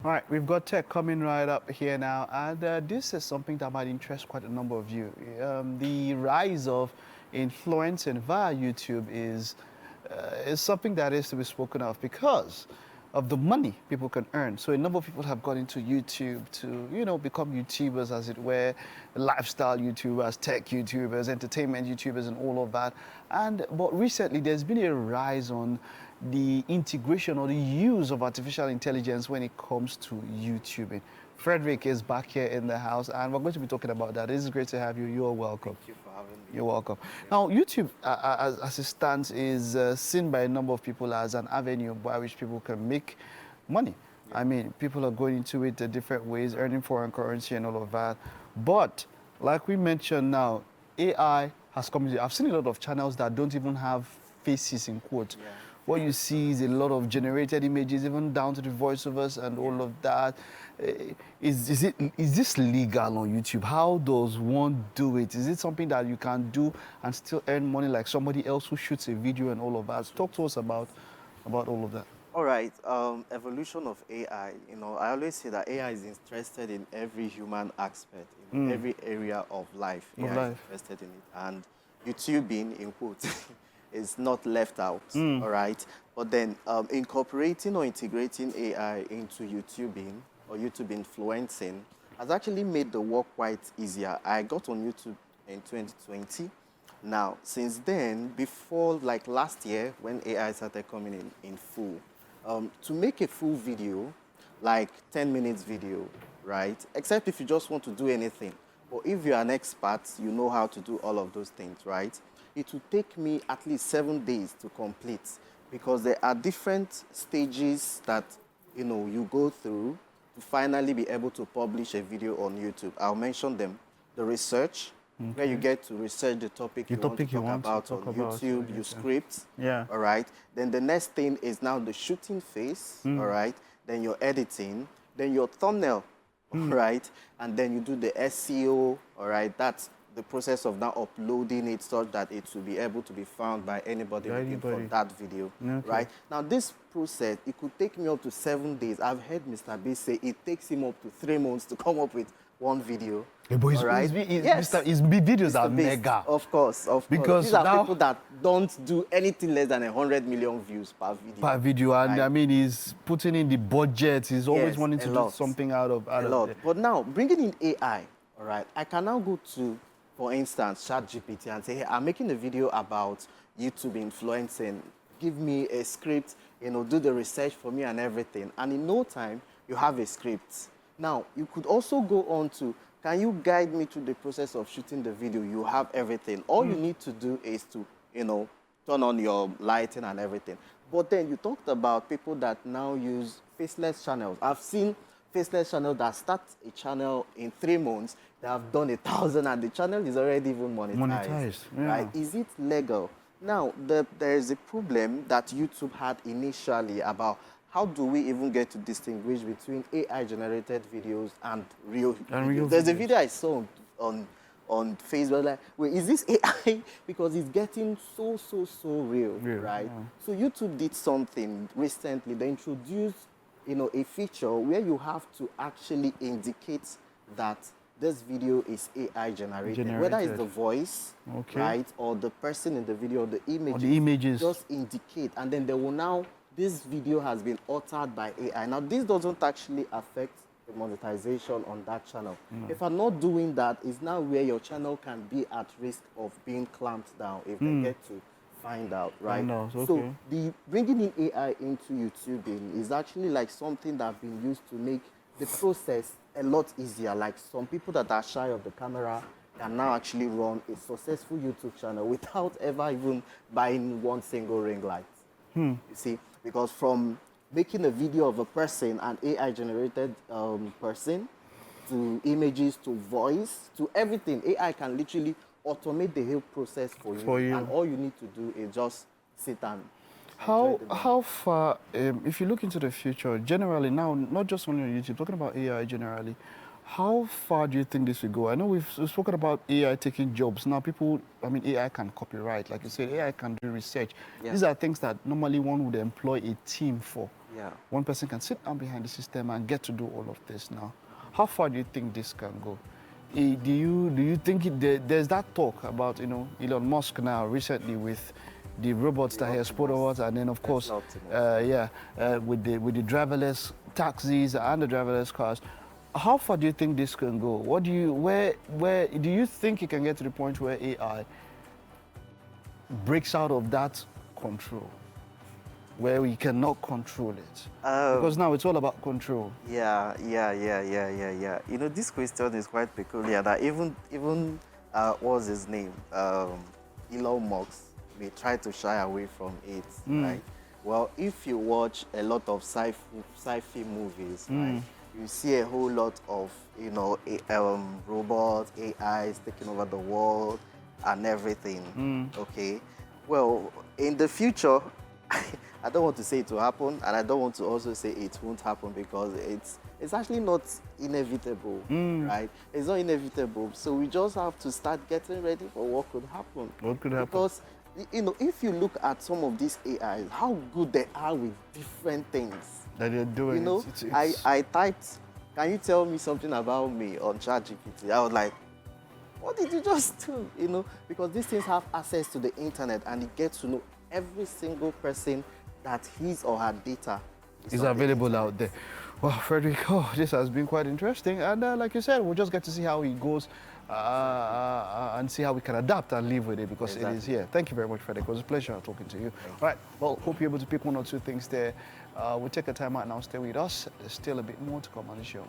All right, we've got tech coming right up here now, and this is something that might interest quite a number of you. The rise of influencing via YouTube is something that is to be spoken of because of the money people can earn. So a number of people have gone into YouTube to, become YouTubers, as it were, lifestyle YouTubers, tech YouTubers, entertainment YouTubers, and all of that. But recently, there's been a rise on the integration or the use of artificial intelligence when it comes to YouTubing. Frederick is back here in the house, and we're going to be talking about that. It is great to have you. You're welcome. Thank you for having me. You're welcome. Yeah. Now, YouTube, as it stands, is seen by a number of people as an avenue by which people can make money. Yeah. I mean, people are going into it different ways, earning foreign currency and all of that. But, like we mentioned now, AI has come. I've seen a lot of channels that don't even have faces in quotes. Yeah. What you see is a lot of generated images, even down to the voiceovers and all of that. Is this legal on YouTube? How does one do it? Is it something that you can do and still earn money like somebody else who shoots a video and all of that? Talk to us about all of that. All right. Evolution of AI. I always say that AI is interested in every human aspect, in every area of life. AI is interested in it, and YouTubing, in quotes, is not left out. All right. But then incorporating or integrating AI into YouTubing or YouTube influencing has actually made the work quite easier. I got on YouTube in 2020. Now, since then, before like last year when AI started coming in full, to make a full video, like 10 minutes video, right? Except if you just want to do anything. But if you're an expert, you know how to do all of those things, right? It will take me at least 7 days to complete because there are different stages that, you go through to finally be able to publish a video on YouTube. I'll mention them. The research, where you get to research the topic you want to talk about on YouTube, you script, all right? Then the next thing is now the shooting phase, all right? Then your editing, then your thumbnail, all right? And then you do the SEO, all right? That's the process of now uploading it such that it will be able to be found by anybody looking for that video, right? Now, this process, it could take me up to 7 days. I've heard Mr. B say it takes him up to 3 months to come up with one video. Yeah, but his videos are mega. Of course. Because these are people that don't do anything less than 100 million views per video. Per video, and right? I mean, he's putting in the budget. He's always wanting to do something out of it. But now, bringing in AI, all right, I can now go to, for instance, ChatGPT and say, hey, I'm making a video about YouTube influencing. Give me a script, do the research for me and everything. And in no time, you have a script. Now, you could also go on to, can you guide me through the process of shooting the video? You have everything. All you need to do is to, turn on your lighting and everything. But then you talked about people that now use faceless channels. I've seen faceless channels that start a channel in 3 months. They have done 1,000 and the channel is already even monetized. Right? Is it legal? Now, there is a problem that YouTube had initially about how do we even get to distinguish between AI-generated videos and real videos? There's a video I saw on Facebook, like, wait, is this AI? Because it's getting so real, right? Yeah. So YouTube did something recently. They introduced, a feature where you have to actually indicate that this video is AI generated. Whether it's the voice, right, or the person in the video, or the images. Just indicate, and then they will now, this video has been altered by AI. Now, this doesn't actually affect the monetization on that channel. If I'm not doing that, it's now where your channel can be at risk of being clamped down if they get to find out, right? So the bringing in AI into YouTubing is actually like something that's been used to make the process a lot easier. Like some people that are shy of the camera can now actually run a successful YouTube channel without ever even buying one single ring light. You see, because from making a video of a person, an AI-generated person, to images, to voice, to everything, AI can literally automate the whole process for you. And all you need to do is just sit and how far, if you look into the future, generally now, not just only on YouTube, talking about AI generally, how far do you think this will go? I know we've spoken about AI taking jobs. Now AI can copyright, like you said, AI can do research. These are things that normally one would employ a team for. Yeah. One person can sit down behind the system and get to do all of this now. How far do you think this can go? Do you think there's that talk about, you know, Elon Musk now recently with the robots that he has put out, and then of course, with the driverless taxis and the driverless cars. How far do you think this can go? Where do you think it can get to the point where AI breaks out of that control, where we cannot control it? Because now it's all about control. Yeah. You know, this question is quite peculiar. That even what's his name, Elon Musk, may try to shy away from it, right? Well, if you watch a lot of sci-fi movies, right, you see a whole lot of, you know, robots, AIs taking over the world and everything. Okay. Well, in the future, I don't want to say it will happen, and I don't want to also say it won't happen, because it's actually not inevitable, right? It's not inevitable. So we just have to start getting ready for what could happen. What could happen? Because, you know, if you look at some of these AIs, how good they are with different things That they're doing. You know, I typed, "Can you tell me something about me?" on ChatGPT. I was like, what did you just do? You know, because these things have access to the internet, and it gets to know every single person that his or her data is available out there. Well, Frederick, this has been quite interesting. And like you said, we'll just get to see how it goes and see how we can adapt and live with it, because it is here. Thank you very much, Frederick. It was a pleasure talking to you. All right, well, hope you're able to pick one or two things there. We'll take a time out now. Stay with us. There's still a bit more to come on the show.